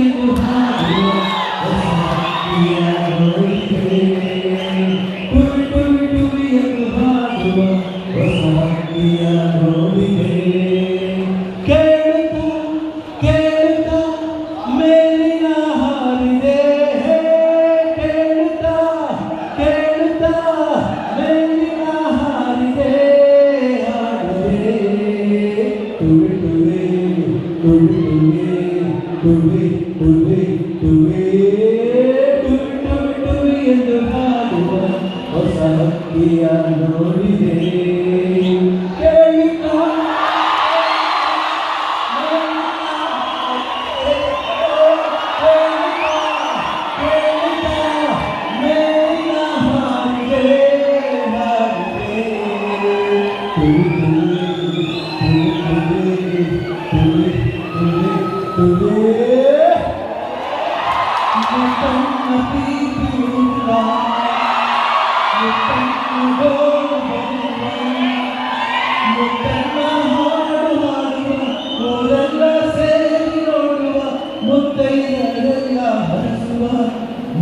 ಎಂದು ಹಾಡುವ ಹೊಸ ಹಕ್ಕಿಯ ನೋಡಿದೆ.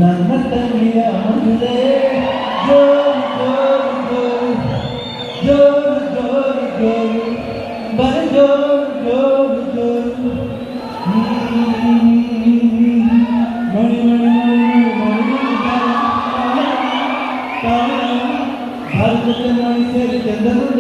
ನನ್ನ ತಂಗಿಯ ಮದುವೆ ಜೋರು ಜೋರು ಜೋರು ಜೋರು ಜೋರು ಬರ ಜೋರು ಜೋರು ಜೋರು ಮಣಿ ಮಣಿ ಮಣಿ ಭಾರತದ ಮಣಿ ಸೇರಿ ಚಂದ್ರಗುಂಡ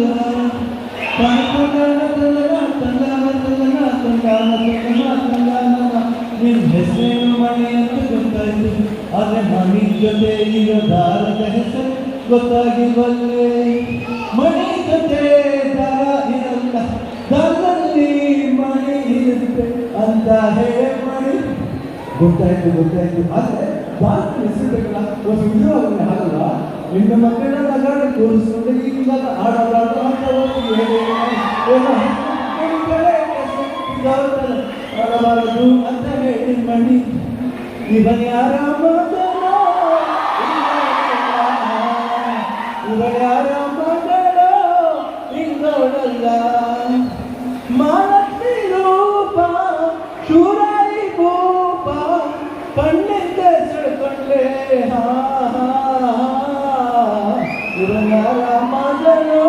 ನಿನ್ನ ಹೆಸರೇನು ಮಣಿ ಅಂತ ಗೊತ್ತಾಯ್ತು, ಆದರೆ ಮಣಿ ಜೊತೆ ಇರೋ ದಾರದ ಹೆಸರು ಗೊತ್ತಾಗಿಲ್ವಲ್ಲೇ. ಮಣಿ ಜೊತೆ ದಾರ ಇರಲ್ಲ, ದಾರದಲ್ಲಿ ಮಣಿ ಇರುತ್ತೆ ಅಂತ ಹೇಳಿ ಮಣಿ ಗೊತ್ತಾಯ್ತು ಗೊತ್ತಾಯ್ತು. ಆದರೆ ಭಾರತ ಹೆಸರು ಬೇಕಲ್ಲ, ಒಂದು ವಿಧವಾಗಲಿ ಹಾಗಲ್ಲ. ನಿನ್ನ ಮಕ್ಕಳ ನಗಾಡ ತೋರಿಸ್ಕೊಂಡು ಈಗ ಆಡೋದು ಅಂತ ಹೇಳಿ ಮಣಿ ಇವನ್ ಯಾರ ಮಗನೋ ಇವನ್ ಯಾರ ಮಗನೋ ಇಂದೋಡಲ್ಲ. ಮಾಲತಿ ರೂಪ ಶೂರಾಯಿ ಭೂಪ ಕಣ್ಣಿಂದ ಸೆಳ್ಕೊಂಡೆ ಹಾ ಇವನ್ ಯಾರ ಮಗನೋ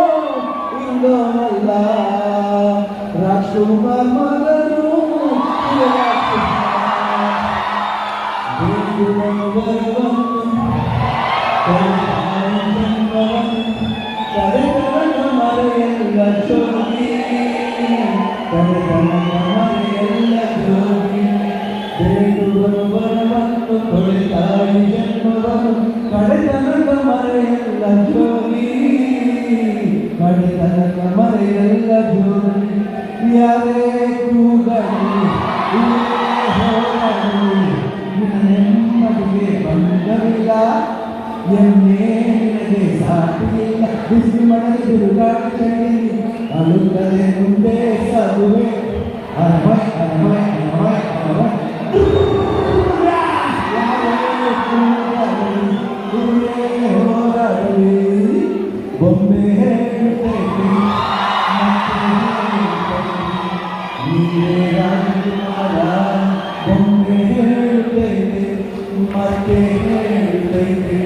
ಇಂದೋಡಲ್ಲ. ರಾಜ್ಕುಮಾರ್ ಮಗನು ಮರೆಯಲ್ಲ ಜೋಗಿ ಮರೆಯಲ್ಲ ಜೋಗಿ ಬರುವವರವನ್ನು ಕೊಳೆತಾಯಿ ಜನ್ಮವನ್ನು ಕಡೆತನಕ ಮರೆಯಲ್ಲ ಜೋಗಿ ಕಡೆತನಕ ಮರೆಯಲ್ಲ ಜೋಗಿ. ಯಾರೇ ಕೂಗಲಿ ನೆಮ್ಮದಿಗೆ ಬಂದವಿಲ್ಲ, ಎನ್ನೇನಿಗೆ ಸಾಟಿಲ್ಲ. ಬಿಸಿ ಮಳೆ ಬಿರುಗಾಟ ಚಳಿ ಅಳುತ್ತದೆ ಮುಂದೆ ಸಾಗುವೆ ಅರಮೈ ಅರಮೈ ಅರಮೈ ಅರಮೈ. ಹೋರಾಡಲಿ ಬೊಮ್ಮೆ ಹೇಳುತ್ತೈತಿ ನೀವೇ ರಾಜಕುಮಾರ. ಬೊಮ್ಮೆ ಹೇಳುತ್ತೈತೆ ಮತ್ತೆ ಹೇಳುತ್ತೈತೆ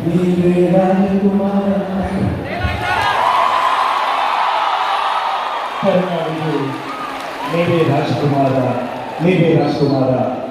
ನೀವೇ ರಾಜಕುಮಾರ. ನೀವೇ ರಾಜಕುಮಾರ, ನೀವೇ ರಾಜಕುಮಾರ.